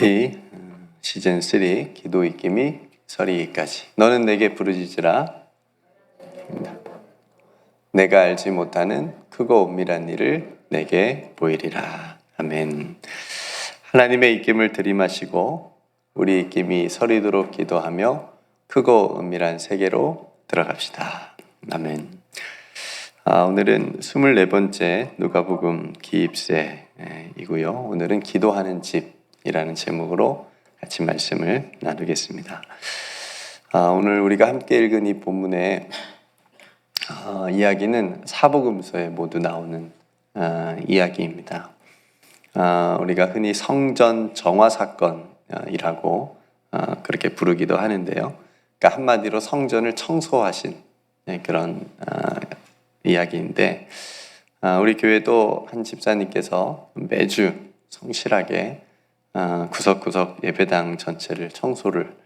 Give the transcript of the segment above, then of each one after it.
OST 시즌 3 기도 입김이 서리기까지. 너는 내게 부르짖으라. 내가 알지 못하는 크고 은밀한 일을 내게 보이리라. 아멘. 하나님의 입김을 들이마시고 우리 입김이 서리도록 기도하며 크고 은밀한 세계로 들어갑시다. 아멘. 오늘은 24번째 누가복음 기입세이고요. 오늘은 기도하는 집이라는 제목으로 같이 말씀을 나누겠습니다. 오늘 우리가 함께 읽은 이 본문의 이야기는 사복음서에 모두 나오는 이야기입니다. 우리가 흔히 성전 정화 사건이라고 그렇게 부르기도 하는데요. 그러니까 한마디로 성전을 청소하신 그런 이야기인데, 우리 교회도 한 집사님께서 매주 성실하게 구석구석 예배당 전체를 청소를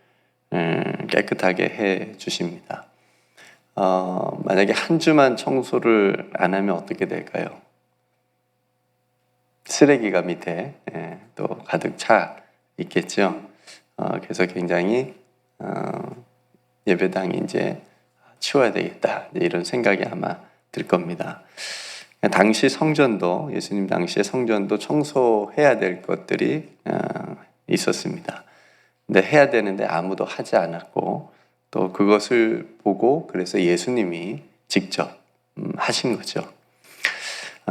깨끗하게 해 주십니다. 만약에 한 주만 청소를 안 하면 어떻게 될까요? 쓰레기가 밑에 또 가득 차 있겠죠. 그래서 굉장히 예배당이 이제 치워야 되겠다 이런 생각이 아마 들 겁니다. 당시 성전도, 예수님 당시의 성전도 청소해야 될 것들이 있었습니다. 근데 해야 되는데 아무도 하지 않았고, 또 그것을 보고 그래서 예수님이 직접 하신 거죠.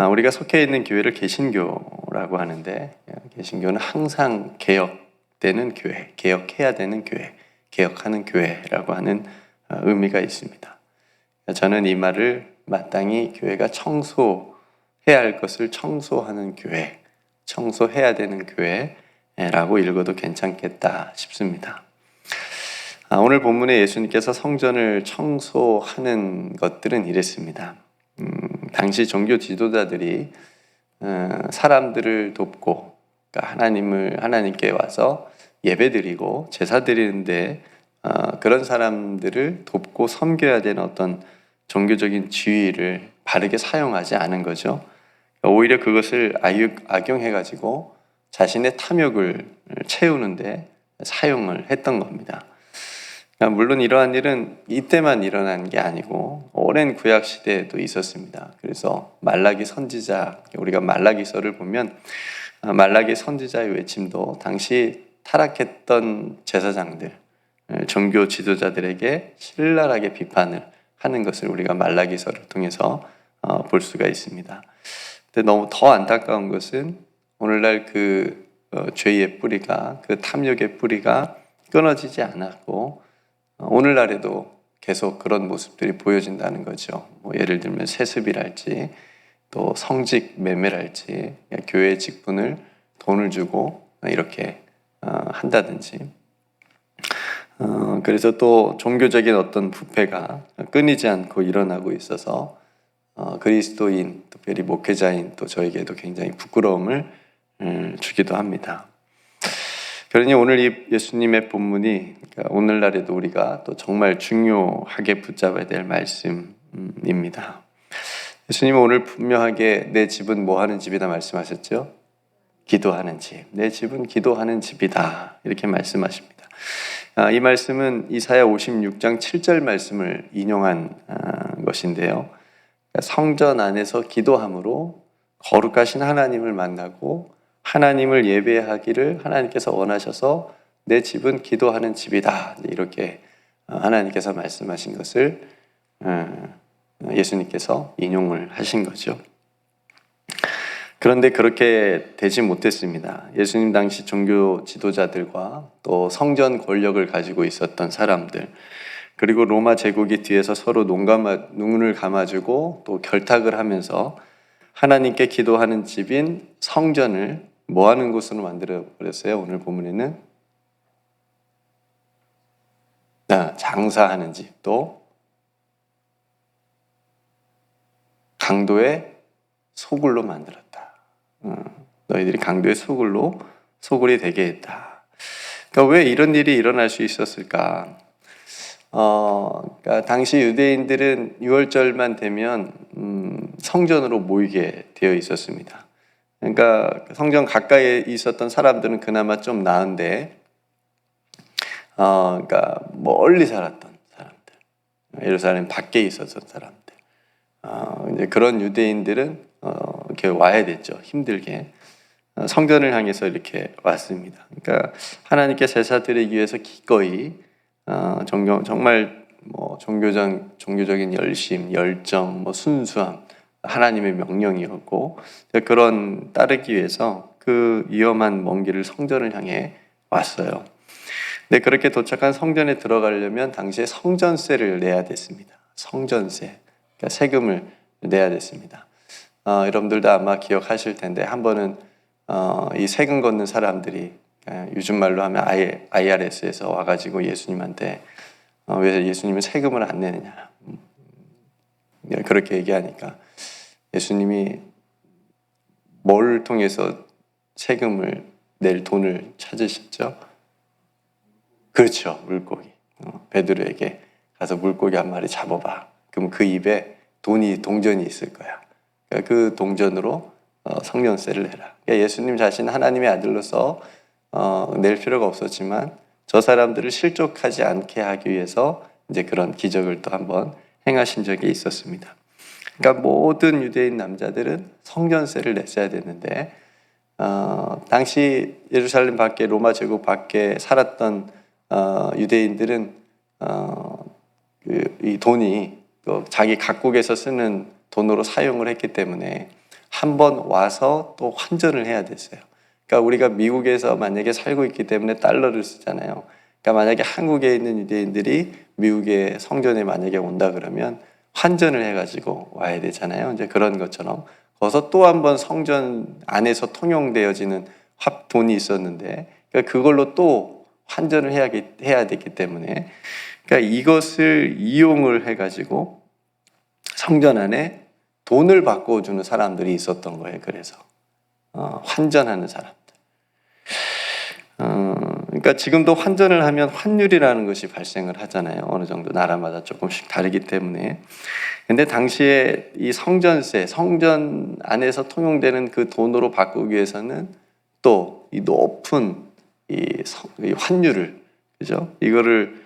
우리가 속해 있는 교회를 개신교라고 하는데, 개신교는 항상 개혁되는 교회, 개혁해야 되는 교회, 개혁하는 교회라고 하는 의미가 있습니다. 저는 이 말을 마땅히 교회가 청소해야 할 것을 청소하는 교회, 청소해야 되는 교회라고 읽어도 괜찮겠다 싶습니다. 오늘 본문에 예수님께서 성전을 청소하는 것들은 이랬습니다. 당시 종교 지도자들이 사람들을 돕고, 그러니까 하나님께 와서 예배드리고 제사 드리는데 그런 사람들을 돕고 섬겨야 되는 어떤 종교적인 지위를 바르게 사용하지 않은 거죠. 오히려 그것을 악용해가지고 자신의 탐욕을 채우는데 사용을 했던 겁니다. 물론 이러한 일은 이때만 일어난 게 아니고 오랜 구약 시대에도 있었습니다. 그래서 말라기 선지자, 우리가 말라기서를 보면 말라기 선지자의 외침도 당시 타락했던 제사장들, 종교 지도자들에게 신랄하게 비판을 하는 것을 우리가 말라기서를 통해서 볼 수가 있습니다. 근데 너무 더 안타까운 것은 오늘날 그 죄의 뿌리가, 그 탐욕의 뿌리가 끊어지지 않았고 오늘날에도 계속 그런 모습들이 보여진다는 거죠. 예를 들면 세습이랄지 또 성직 매매랄지, 교회 직분을 돈을 주고 이렇게 한다든지, 그래서 또 종교적인 어떤 부패가 끊이지 않고 일어나고 있어서 그리스도인, 특별히 목회자인 또 저에게도 굉장히 부끄러움을 주기도 합니다. 그러니 오늘 이 예수님의 본문이 오늘날에도 우리가 또 정말 중요하게 붙잡아야 될 말씀입니다. 예수님은 오늘 분명하게 내 집은 뭐 하는 집이다 말씀하셨죠? 기도하는 집. 내 집은 기도하는 집이다 이렇게 말씀하십니다. 이 말씀은 이사야 56장 7절 말씀을 인용한 것인데요. 성전 안에서 기도함으로 거룩하신 하나님을 만나고 하나님을 예배하기를 하나님께서 원하셔서 내 집은 기도하는 집이다 이렇게 하나님께서 말씀하신 것을 예수님께서 인용을 하신 거죠. 그런데 그렇게 되지 못했습니다. 예수님 당시 종교 지도자들과 또 성전 권력을 가지고 있었던 사람들, 그리고 로마 제국이 뒤에서 서로 눈을 감아주고 또 결탁을 하면서 하나님께 기도하는 집인 성전을 뭐 하는 곳으로 만들어 버렸어요? 오늘 본문에는 장사하는 집, 또 강도의 소굴로 만들었다. 너희들이 강도의 소굴이 되게 했다. 그러니까 왜 이런 일이 일어날 수 있었을까? 그러니까 당시 유대인들은 유월절만 되면 성전으로 모이게 되어 있었습니다. 그러니까 성전 가까이에 있었던 사람들은 그나마 좀 나은데, 그러니까 멀리 살았던 사람들, 예루살렘 밖에 있었던 사람들, 이제 그런 유대인들은 이렇게 와야 됐죠. 힘들게. 성전을 향해서 이렇게 왔습니다. 그러니까 하나님께 제사 드리기 위해서 기꺼이 정말 종교적인 열심, 열정, 순수함, 하나님의 명령이었고, 그런 따르기 위해서 그 위험한 먼 길을 성전을 향해 왔어요. 근데 그렇게 도착한 성전에 들어가려면 당시에 성전세를 내야 됐습니다. 성전세, 그러니까 세금을 내야 됐습니다. 여러분들도 아마 기억하실 텐데, 한 번은 이 세금 걷는 사람들이, 요즘 말로 하면 IRS에서 와가지고 예수님한테 왜 예수님은 세금을 안 내느냐, 그렇게 얘기하니까 예수님이 뭘 통해서 세금을 낼 돈을 찾으셨죠? 그렇죠, 물고기. 베드로에게 가서 물고기 한 마리 잡아봐. 그럼 그 입에 동전이 있을 거야. 그러니까 그 동전으로 성전세를 내라. 그러니까 예수님 자신 하나님의 아들로서 낼 필요가 없었지만 저 사람들을 실족하지 않게 하기 위해서 이제 그런 기적을 또 한번 행하신 적이 있었습니다. 그러니까 모든 유대인 남자들은 성전세를 냈어야 됐는데, 당시 예루살렘 밖에, 로마 제국 밖에 살았던 유대인들은 이 돈이 또 자기 각국에서 쓰는 돈으로 사용을 했기 때문에 한 번 와서 또 환전을 해야 됐어요. 그러니까 우리가 미국에서 만약에 살고 있기 때문에 달러를 쓰잖아요. 그러니까 만약에 한국에 있는 유대인들이 미국의 성전에 만약에 온다 그러면 환전을 해가지고 와야 되잖아요. 이제 그런 것처럼 거기서 또 한 번 성전 안에서 통용되어지는 돈이 있었는데, 그러니까 그걸로 또 환전을 해야 됐기 때문에, 그러니까 이것을 이용을 해가지고 성전 안에 돈을 바꿔주는 사람들이 있었던 거예요. 그래서 환전하는 사람들. 그러니까 지금도 환전을 하면 환율이라는 것이 발생을 하잖아요. 어느 정도 나라마다 조금씩 다르기 때문에. 근데 당시에 이 성전세, 성전 안에서 통용되는 그 돈으로 바꾸기 위해서는 또 이 높은 이 환율을, 그죠? 이거를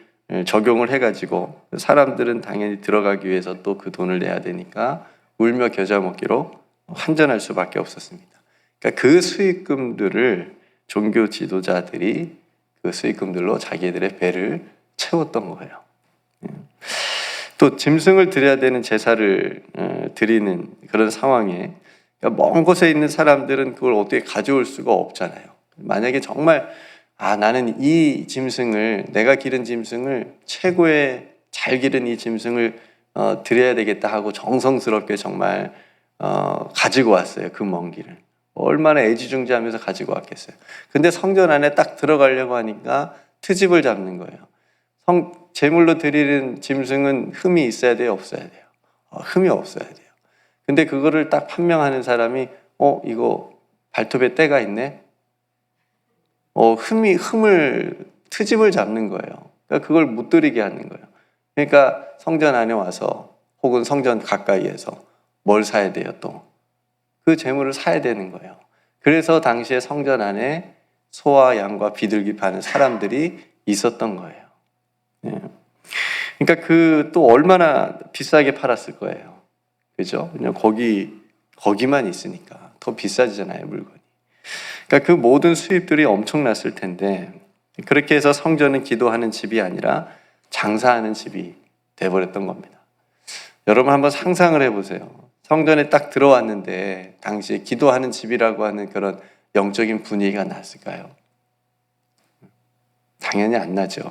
적용을 해가지고 사람들은 당연히 들어가기 위해서 또 그 돈을 내야 되니까 울며 겨자 먹기로 환전할 수밖에 없었습니다. 그러니까 그 수익금들을 종교 지도자들이 그 수익금들로 자기들의 배를 채웠던 거예요. 또 짐승을 드려야 되는 제사를 드리는 그런 상황에, 그러니까 먼 곳에 있는 사람들은 그걸 어떻게 가져올 수가 없잖아요. 만약에 정말 나는 이 짐승을, 내가 기른 짐승을, 최고의 잘 기른 이 짐승을 드려야 되겠다 하고 정성스럽게 정말 가지고 왔어요. 그 먼 길을. 얼마나 애지중지하면서 가지고 왔겠어요. 근데 성전 안에 딱 들어가려고 하니까 트집을 잡는 거예요. 제물로 드리는 짐승은 흠이 있어야 돼요, 없어야 돼요? 흠이 없어야 돼요. 근데 그거를 딱 판명하는 사람이 이거 발톱에 때가 있네? 트집을 잡는 거예요. 그러니까 그걸 못 드리게 하는 거예요. 그러니까 성전 안에 와서 혹은 성전 가까이에서 뭘 사야 돼요, 또? 그 재물을 사야 되는 거예요. 그래서 당시에 성전 안에 소와 양과 비둘기 파는 사람들이 있었던 거예요. 그러니까 그 또 얼마나 비싸게 팔았을 거예요. 그죠? 그냥 거기만 있으니까 더 비싸지잖아요, 물건이. 그러니까 그 모든 수입들이 엄청났을 텐데, 그렇게 해서 성전은 기도하는 집이 아니라 장사하는 집이 돼버렸던 겁니다. 여러분 한번 상상을 해보세요. 성전에 딱 들어왔는데 당시에 기도하는 집이라고 하는 그런 영적인 분위기가 났을까요? 당연히 안 나죠.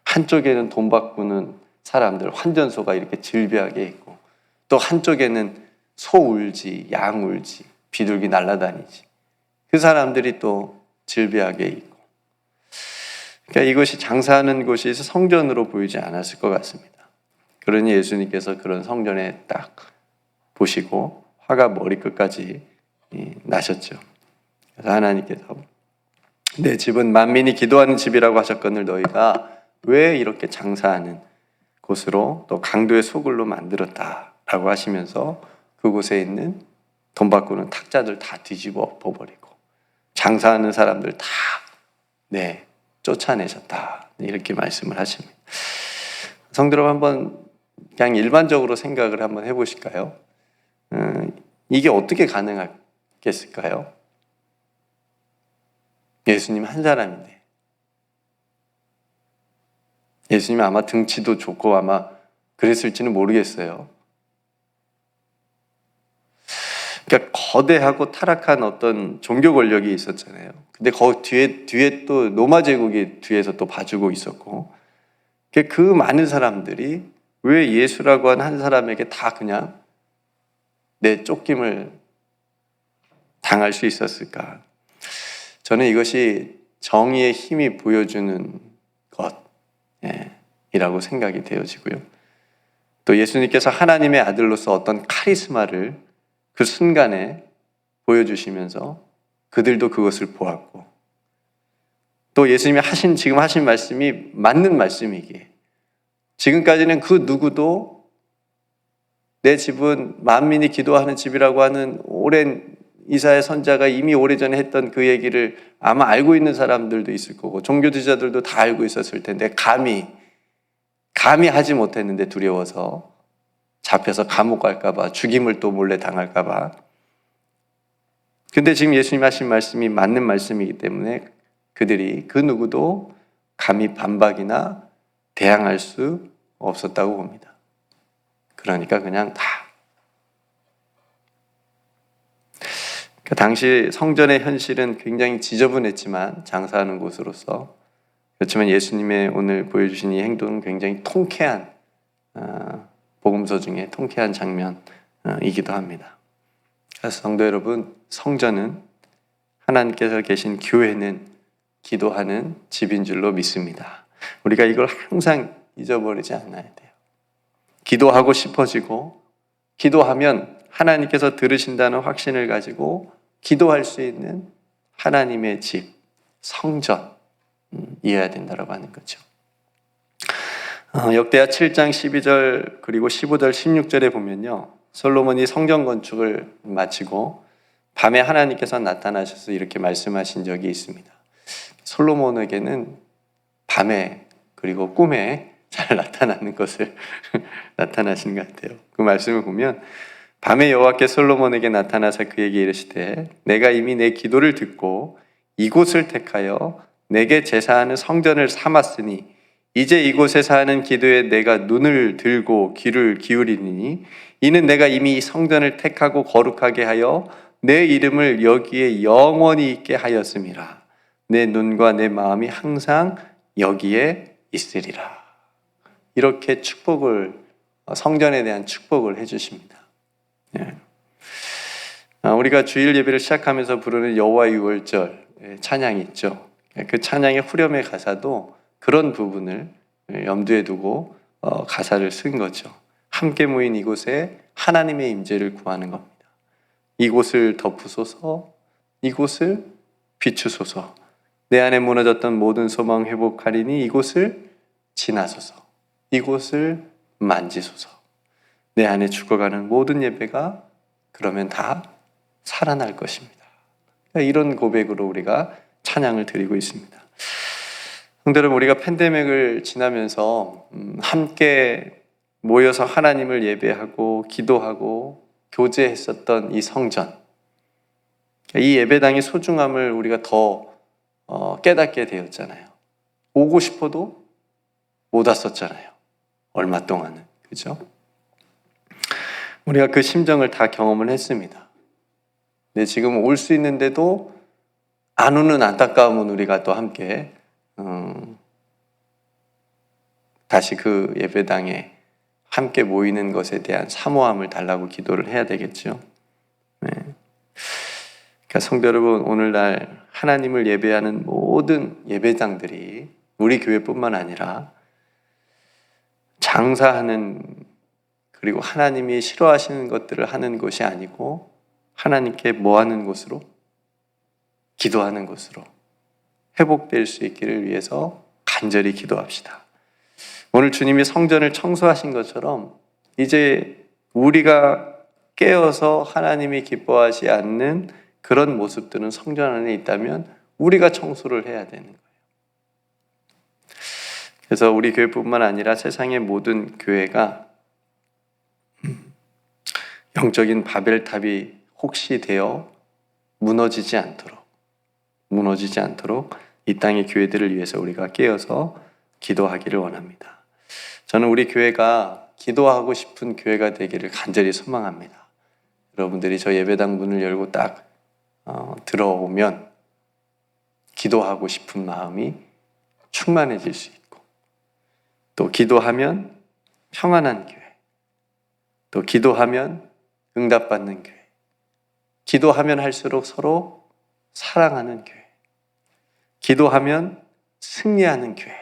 한쪽에는 돈 바꾸는 사람들, 환전소가 이렇게 질비하게 있고, 또 한쪽에는 소 울지, 양 울지, 비둘기 날아다니지. 그 사람들이 또 질비하게 있고. 그러니까 이것이 장사하는 곳이 성전으로 보이지 않았을 것 같습니다. 그러니 예수님께서 그런 성전에 딱 보시고 화가 머리끝까지 나셨죠. 그래서 하나님께서 내 집은 만민이 기도하는 집이라고 하셨거늘 너희가 왜 이렇게 장사하는 곳으로 또 강도의 소굴로 만들었다라고 하시면서 그곳에 있는 돈 바꾸는 탁자들 다 뒤집어 엎어버리고 장사하는 사람들 다 쫓아내셨다. 이렇게 말씀을 하십니다. 성도 여러분, 한번 그냥 일반적으로 생각을 한번 해보실까요? 이게 어떻게 가능하겠을까요? 예수님 한 사람인데, 예수님 아마 등치도 좋고 아마 그랬을지는 모르겠어요. 그러니까 거대하고 타락한 어떤 종교 권력이 있었잖아요. 근데 뒤에 또 로마 제국이 뒤에서 또 봐주고 있었고, 그 많은 사람들이 왜 예수라고 하는 한 사람에게 다 그냥 쫓김을 당할 수 있었을까? 저는 이것이 정의의 힘이 보여주는 것이라고 생각이 되어지고요. 또 예수님께서 하나님의 아들로서 어떤 카리스마를 그 순간에 보여주시면서 그들도 그것을 보았고, 또 예수님이 지금 하신 말씀이 맞는 말씀이기에 지금까지는 그 누구도 내 집은 만민이 기도하는 집이라고 하는 오랜 이사야 선자가 이미 오래전에 했던 그 얘기를 아마 알고 있는 사람들도 있을 거고 종교 지도자들도 다 알고 있었을 텐데 감히 하지 못했는데 두려워서 잡혀서 감옥 갈까 봐, 죽임을 또 몰래 당할까 봐. 근데 지금 예수님 하신 말씀이 맞는 말씀이기 때문에 그들이 그 누구도 감히 반박이나 대항할 수 없었다고 봅니다. 그러니까 그냥 다. 당시 성전의 현실은 굉장히 지저분했지만 장사하는 곳으로서, 그렇지만 예수님의 오늘 보여주신 이 행동은 굉장히 통쾌한 복음서 중에 통쾌한 장면이기도 합니다. 그래서 성도 여러분, 성전은 하나님께서 계신 교회는 기도하는 집인 줄로 믿습니다. 우리가 이걸 항상 잊어버리지 않아야 돼요. 기도하고 싶어지고 기도하면 하나님께서 들으신다는 확신을 가지고 기도할 수 있는 하나님의 집, 성전 이어야 된다고 하는 거죠. 역대하 7장 12절 그리고 15절 16절에 보면요, 솔로몬이 성전 건축을 마치고 밤에 하나님께서 나타나셔서 이렇게 말씀하신 적이 있습니다. 솔로몬에게는 밤에 그리고 꿈에 잘 나타나는 것을 나타나시는 것 같아요. 그 말씀을 보면 밤에 여호와께 솔로몬에게 나타나서 그에게 이르시되 내가 이미 내 기도를 듣고 이곳을 택하여 내게 제사하는 성전을 삼았으니 이제 이곳에서 하는 기도에 내가 눈을 들고 귀를 기울이니 이는 내가 이미 이 성전을 택하고 거룩하게 하여 내 이름을 여기에 영원히 있게 하였음이라. 내 눈과 내 마음이 항상 여기에 있으리라. 이렇게 성전에 대한 축복을 해주십니다. 우리가 주일 예배를 시작하면서 부르는 여호와 유월절 찬양이 있죠. 그 찬양의 후렴의 가사도 그런 부분을 염두에 두고 가사를 쓴 거죠. 함께 모인 이곳에 하나님의 임재를 구하는 겁니다. 이곳을 덮으소서, 이곳을 비추소서, 내 안에 무너졌던 모든 소망 회복하리니 이곳을 지나소서, 이곳을 만지소서. 내 안에 죽어가는 모든 예배가 그러면 다 살아날 것입니다. 이런 고백으로 우리가 찬양을 드리고 있습니다. 성도 여러분, 우리가 팬데믹을 지나면서 함께 모여서 하나님을 예배하고 기도하고 교제했었던 이 성전, 이 예배당의 소중함을 우리가 더 깨닫게 되었잖아요. 오고 싶어도 못 왔었잖아요. 얼마 동안은. 그죠? 우리가 그 심정을 다 경험을 했습니다. 근데 지금 올 수 있는데도 안 오는 안타까움은 우리가 또 함께 다시 그 예배당에 함께 모이는 것에 대한 사모함을 달라고 기도를 해야 되겠죠. 네. 그러니까 성도 여러분, 오늘날 하나님을 예배하는 모든 예배당들이 우리 교회뿐만 아니라 장사하는, 그리고 하나님이 싫어하시는 것들을 하는 곳이 아니고 하나님께 뭐 하는 곳으로? 기도하는 곳으로 회복될 수 있기를 위해서 간절히 기도합시다. 오늘 주님이 성전을 청소하신 것처럼 이제 우리가 깨어서 하나님이 기뻐하지 않는 그런 모습들은 성전 안에 있다면 우리가 청소를 해야 되는 거예요. 그래서 우리 교회뿐만 아니라 세상의 모든 교회가 영적인 바벨탑이 혹시 되어 무너지지 않도록 이 땅의 교회들을 위해서 우리가 깨어서 기도하기를 원합니다. 저는 우리 교회가 기도하고 싶은 교회가 되기를 간절히 소망합니다. 여러분들이 저 예배당 문을 열고 딱 들어오면 기도하고 싶은 마음이 충만해질 수 있고, 또 기도하면 평안한 교회, 또 기도하면 응답받는 교회, 기도하면 할수록 서로 사랑하는 교회, 기도하면 승리하는 교회.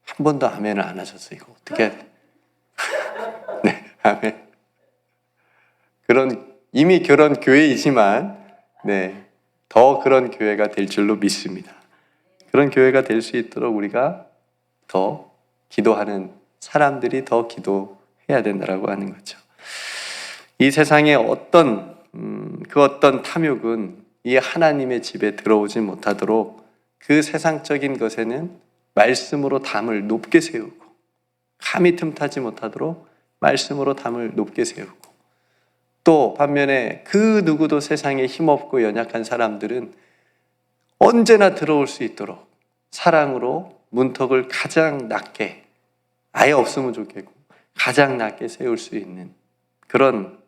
한 번도 아멘을 안 하셨어요. 이거 어떻게 네, 아멘. 이미 그런 교회이지만 더 그런 교회가 될 줄로 믿습니다. 그런 교회가 될 수 있도록 우리가 더 기도하는 사람들이 더 기도해야 된다라고 하는 거죠. 이 세상에 어떤 탐욕은 이 하나님의 집에 들어오지 못하도록 그 세상적인 것에는 말씀으로 담을 높게 세우고, 감히 틈타지 못하도록 말씀으로 담을 높게 세우고, 또 반면에 그 누구도 세상에 힘없고 연약한 사람들은 언제나 들어올 수 있도록 사랑으로 문턱을 가장 낮게, 아예 없으면 좋겠고 가장 낮게 세울 수 있는 그런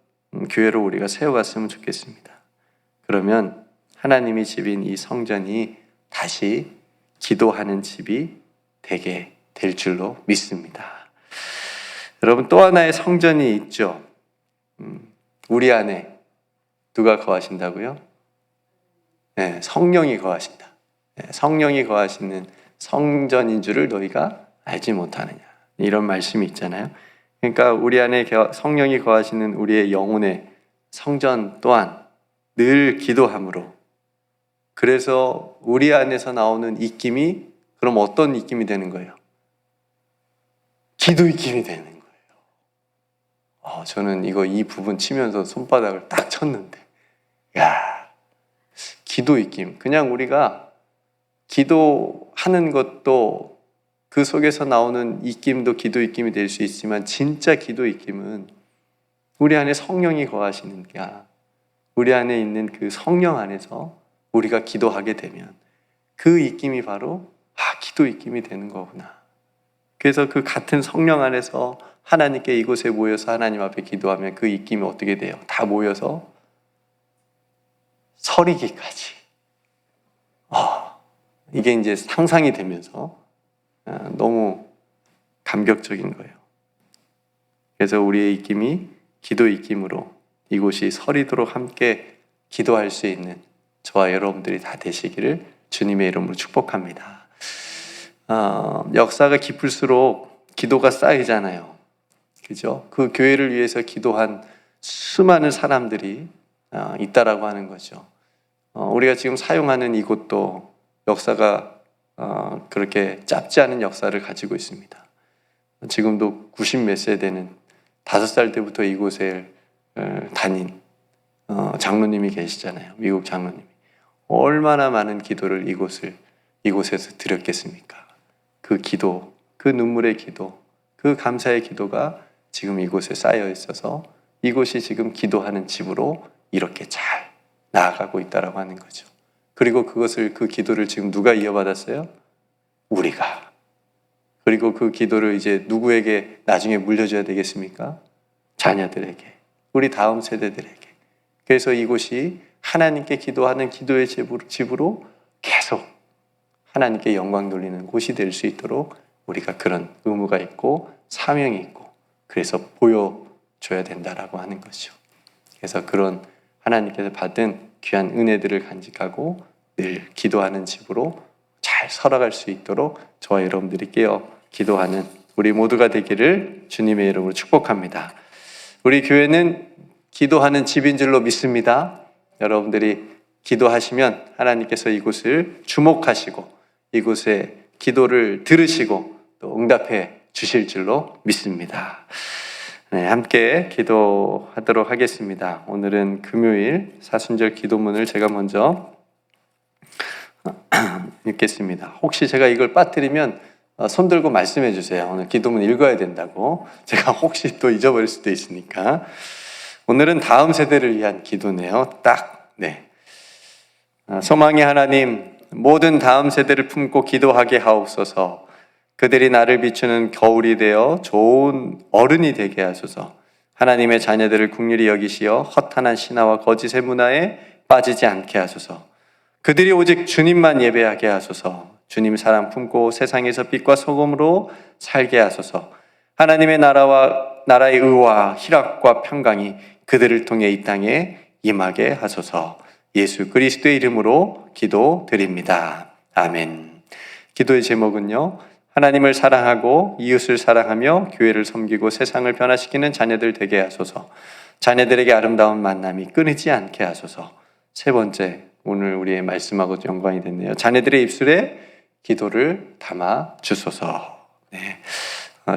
교회로 우리가 세워갔으면 좋겠습니다. 그러면 하나님의 집인 이 성전이 다시 기도하는 집이 되게 될 줄로 믿습니다. 여러분, 또 하나의 성전이 있죠. 우리 안에 누가 거하신다고요? 네, 성령이 거하신다. 네, 성령이 거하시는 성전인 줄을 너희가 알지 못하느냐, 이런 말씀이 있잖아요. 그러니까 우리 안에 성령이 거하시는 우리의 영혼의 성전 또한 늘 기도함으로, 그래서 우리 안에서 나오는 입김이 그럼 어떤 입김이 되는 거예요? 기도 입김이 되는 거예요. 저는 이 부분 치면서 손바닥을 딱 쳤는데, 기도 입김. 그냥 우리가 기도하는 것도 그 속에서 나오는 입김도 기도 입김이 될 수 있지만, 진짜 기도 입김은 우리 안에 성령이 거하시는 게, 우리 안에 있는 그 성령 안에서 우리가 기도하게 되면 그 입김이 바로 기도 입김이 되는 거구나. 그래서 그 같은 성령 안에서 하나님께 이곳에 모여서 하나님 앞에 기도하면 그 입김이 어떻게 돼요? 다 모여서 서리기까지. 이게 이제 상상이 되면서 너무 감격적인 거예요. 그래서 우리의 입김이 기도 입김으로 이곳이 서리도록 함께 기도할 수 있는 저와 여러분들이 다 되시기를 주님의 이름으로 축복합니다. 역사가 깊을수록 기도가 쌓이잖아요. 그죠? 그 교회를 위해서 기도한 수많은 사람들이 있다라고 하는 거죠. 우리가 지금 사용하는 이곳도 역사가 그렇게 짧지 않은 역사를 가지고 있습니다. 지금도 90 몇 세 되는 5살 때부터 이곳에 다닌 장로님이 계시잖아요. 미국 장로님이. 얼마나 많은 기도를 이곳에서 드렸겠습니까? 그 기도, 그 눈물의 기도, 그 감사의 기도가 지금 이곳에 쌓여 있어서 이곳이 지금 기도하는 집으로 이렇게 잘 나아가고 있다라고 하는 거죠. 그리고 그 기도를 지금 누가 이어받았어요? 우리가. 그리고 그 기도를 이제 누구에게 나중에 물려줘야 되겠습니까? 자녀들에게, 우리 다음 세대들에게. 그래서 이곳이 하나님께 기도하는 기도의 집으로 계속 하나님께 영광 돌리는 곳이 될 수 있도록 우리가 그런 의무가 있고 사명이 있고, 그래서 보여줘야 된다라고 하는 거죠. 그래서 그런 하나님께서 받은 귀한 은혜들을 간직하고 늘 기도하는 집으로 잘 살아갈 수 있도록 저와 여러분들이 깨어 기도하는 우리 모두가 되기를 주님의 이름으로 축복합니다. 우리 교회는 기도하는 집인 줄로 믿습니다. 여러분들이 기도하시면 하나님께서 이곳을 주목하시고 이곳에 기도를 들으시고 또 응답해 주실 줄로 믿습니다. 네, 함께 기도하도록 하겠습니다. 오늘은 금요일 사순절 기도문을 제가 먼저 읽겠습니다. 혹시 제가 이걸 빠뜨리면 손 들고 말씀해 주세요. 오늘 기도문 읽어야 된다고. 제가 혹시 또 잊어버릴 수도 있으니까. 오늘은 다음 세대를 위한 기도네요. 소망의 하나님, 모든 다음 세대를 품고 기도하게 하옵소서. 그들이 나를 비추는 겨울이 되어 좋은 어른이 되게 하소서. 하나님의 자녀들을 긍휼히 여기시어 허탄한 신화와 거짓의 문화에 빠지지 않게 하소서. 그들이 오직 주님만 예배하게 하소서. 주님 사랑 품고 세상에서 빛과 소금으로 살게 하소서. 하나님의 나라의 의와 희락과 평강이 그들을 통해 이 땅에 임하게 하소서. 예수 그리스도의 이름으로 기도드립니다. 아멘. 기도의 제목은요, 하나님을 사랑하고 이웃을 사랑하며 교회를 섬기고 세상을 변화시키는 자녀들 되게 하소서. 자녀들에게 아름다운 만남이 끊이지 않게 하소서. 세 번째, 오늘 우리의 말씀하고 연관이 됐네요. 자녀들의 입술에 기도를 담아 주소서.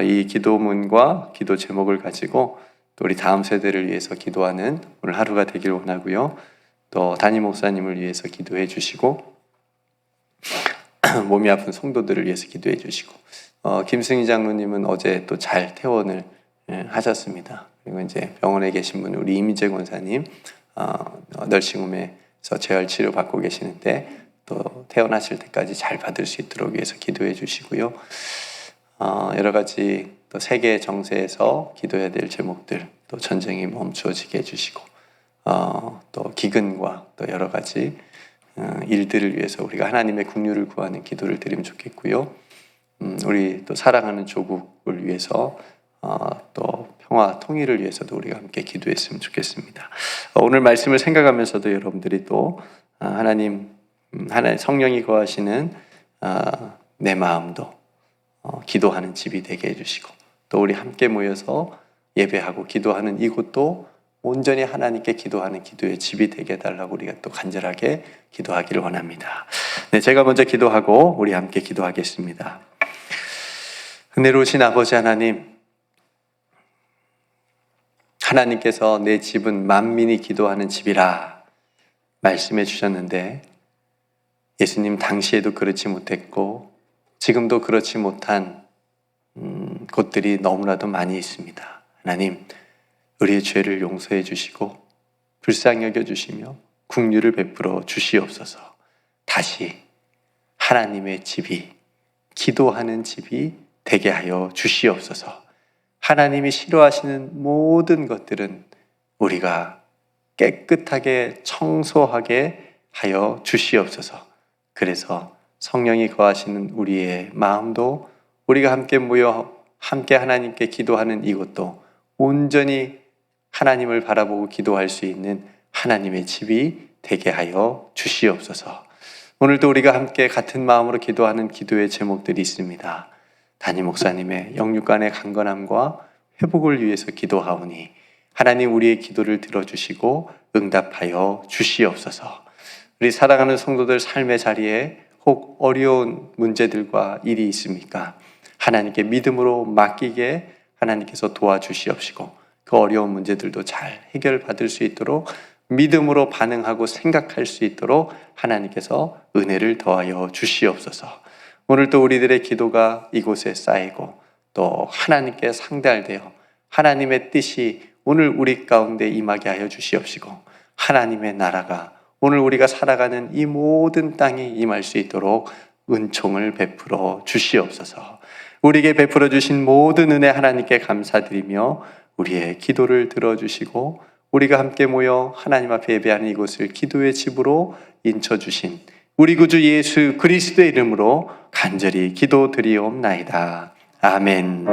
이 기도문과 기도 제목을 가지고 또 우리 다음 세대를 위해서 기도하는 오늘 하루가 되길 원하고요. 또 담임 목사님을 위해서 기도해 주시고 몸이 아픈 성도들을 위해서 기도해 주시고 김승희 장로님은 어제 또 잘 퇴원을 하셨습니다. 그리고 이제 병원에 계신 분은 우리 이민재 권사님 널싱홈에서 재활 치료 받고 계시는데 또 퇴원하실 때까지 잘 받을 수 있도록 위해서 기도해 주시고요. 여러 가지 또 세계 정세에서 기도해야 될 제목들, 또 전쟁이 멈추어지게 해주시고 또 기근과 또 여러 가지 일들을 위해서 우리가 하나님의 긍휼을 구하는 기도를 드리면 좋겠고요. 우리 또 사랑하는 조국을 위해서 또 평화 통일을 위해서도 우리가 함께 기도했으면 좋겠습니다. 오늘 말씀을 생각하면서도 여러분들이 또 하나님 성령이 거하시는 내 마음도 기도하는 집이 되게 해주시고 또 우리 함께 모여서 예배하고 기도하는 이곳도 온전히 하나님께 기도하는 기도의 집이 되게 해달라고 우리가 또 간절하게 기도하기를 원합니다. 제가 먼저 기도하고 우리 함께 기도하겠습니다. 은혜로우신 아버지 하나님, 하나님께서 내 집은 만민이 기도하는 집이라 말씀해 주셨는데 예수님 당시에도 그렇지 못했고 지금도 그렇지 못한 곳들이 너무나도 많이 있습니다. 하나님, 우리의 죄를 용서해 주시고 불쌍히 여겨주시며 긍휼을 베풀어 주시옵소서. 다시 하나님의 집이, 기도하는 집이 되게 하여 주시옵소서. 하나님이 싫어하시는 모든 것들은 우리가 깨끗하게 청소하게 하여 주시옵소서. 그래서 성령이 거하시는 우리의 마음도 우리가 함께 모여 함께 하나님께 기도하는 이곳도 온전히 하나님을 바라보고 기도할 수 있는 하나님의 집이 되게 하여 주시옵소서. 오늘도 우리가 함께 같은 마음으로 기도하는 기도의 제목들이 있습니다. 담임 목사님의 영육간의 강건함과 회복을 위해서 기도하오니 하나님 우리의 기도를 들어주시고 응답하여 주시옵소서. 우리 사랑하는 성도들 삶의 자리에 혹 어려운 문제들과 일이 있습니까? 하나님께 믿음으로 맡기게 하나님께서 도와주시옵시고 그 어려운 문제들도 잘 해결받을 수 있도록 믿음으로 반응하고 생각할 수 있도록 하나님께서 은혜를 더하여 주시옵소서. 오늘도 우리들의 기도가 이곳에 쌓이고 또 하나님께 상달되어 하나님의 뜻이 오늘 우리 가운데 임하게 하여 주시옵시고 하나님의 나라가 오늘 우리가 살아가는 이 모든 땅에 임할 수 있도록 은총을 베풀어 주시옵소서. 우리에게 베풀어 주신 모든 은혜 하나님께 감사드리며 우리의 기도를 들어주시고 우리가 함께 모여 하나님 앞에 예배하는 이곳을 기도의 집으로 인쳐주신 우리 구주 예수 그리스도의 이름으로 간절히 기도드리옵나이다. 아멘.